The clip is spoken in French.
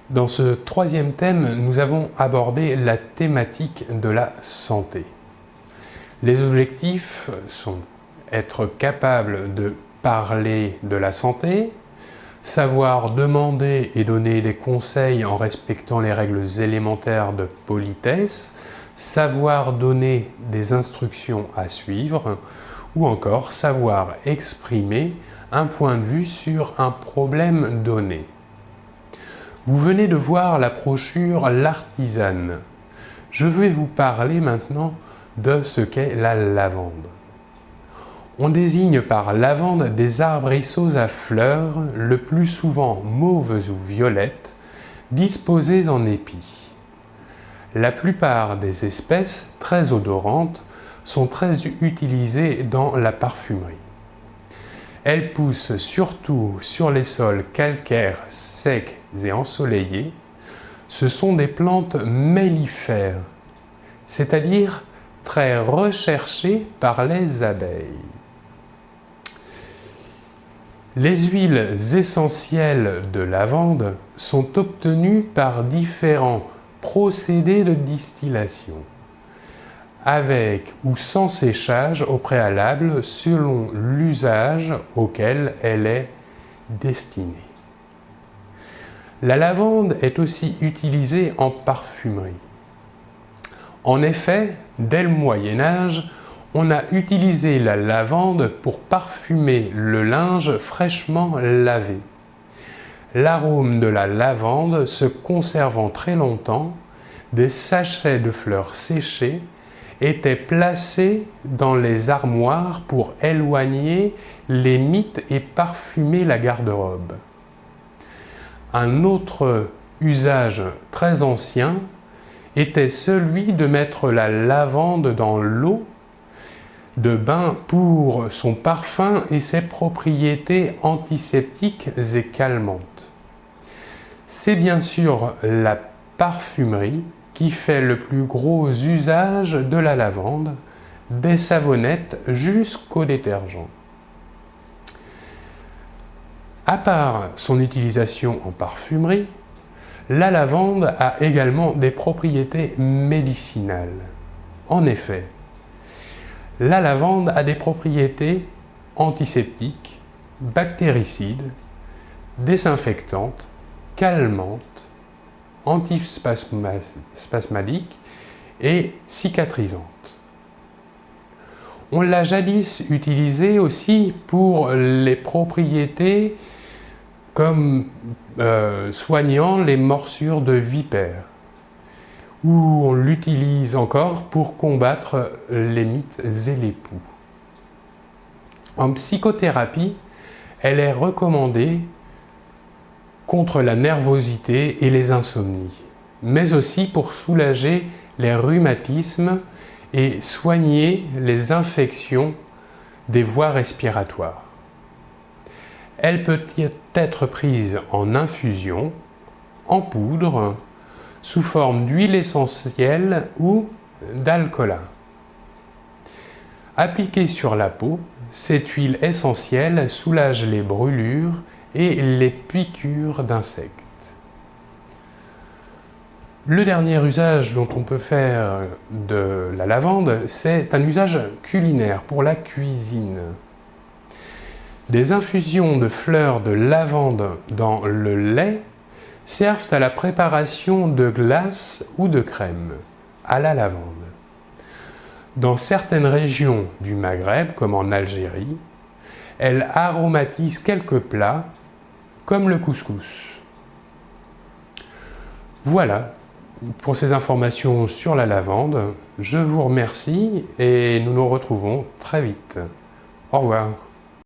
Dans ce troisième thème, nous avons abordé la thématique de la santé. Les objectifs sont être capable de parler de la santé, savoir demander et donner des conseils en respectant les règles élémentaires de politesse, savoir donner des instructions à suivre, ou encore savoir exprimer un point de vue sur un problème donné. Vous venez de voir la brochure L'Artisane. Je vais vous parler maintenant de ce qu'est la lavande. On désigne par lavande des arbrisseaux à fleurs, le plus souvent mauves ou violettes, disposés en épis. La plupart des espèces très odorantes sont très utilisées dans la parfumerie. Elles poussent surtout sur les sols calcaires, secs et ensoleillés. Ce sont des plantes mellifères, c'est-à-dire très recherchées par les abeilles. Les huiles essentielles de lavande sont obtenues par différents procédés de distillation, avec ou sans séchage au préalable selon l'usage auquel elle est destinée. La lavande est aussi utilisée en parfumerie. En effet, dès le Moyen Âge, on a utilisé la lavande pour parfumer le linge fraîchement lavé. L'arôme de la lavande se conservant très longtemps, des sachets de fleurs séchées étaient placés dans les armoires pour éloigner les mites et parfumer la garde-robe. Un autre usage très ancien était celui de mettre la lavande dans l'eau de bain pour son parfum et ses propriétés antiseptiques et calmantes. C'est bien sûr la parfumerie qui fait le plus gros usage de la lavande, des savonnettes jusqu'aux détergents. À part son utilisation en parfumerie, la lavande a également des propriétés médicinales. En effet, la lavande a des propriétés antiseptiques, bactéricides, désinfectantes, calmantes, antispasmodiques et cicatrisantes. On l'a jadis utilisée aussi pour les propriétés comme soignant les morsures de vipères, ou on l'utilise encore pour combattre les mites et les poux. En psychothérapie, elle est recommandée contre la nervosité et les insomnies, mais aussi pour soulager les rhumatismes et soigner les infections des voies respiratoires. Elle peut être prise en infusion, en poudre, sous forme d'huile essentielle ou d'alcoolin. Appliquée sur la peau, cette huile essentielle soulage les brûlures et les piqûres d'insectes. Le dernier usage dont on peut faire de la lavande, c'est un usage culinaire pour la cuisine. Des infusions de fleurs de lavande dans le lait servent à la préparation de glaces ou de crèmes à la lavande. Dans certaines régions du Maghreb, comme en Algérie, elle aromatise quelques plats, comme le couscous. Voilà pour ces informations sur la lavande. Je vous remercie et nous nous retrouvons très vite. Au revoir.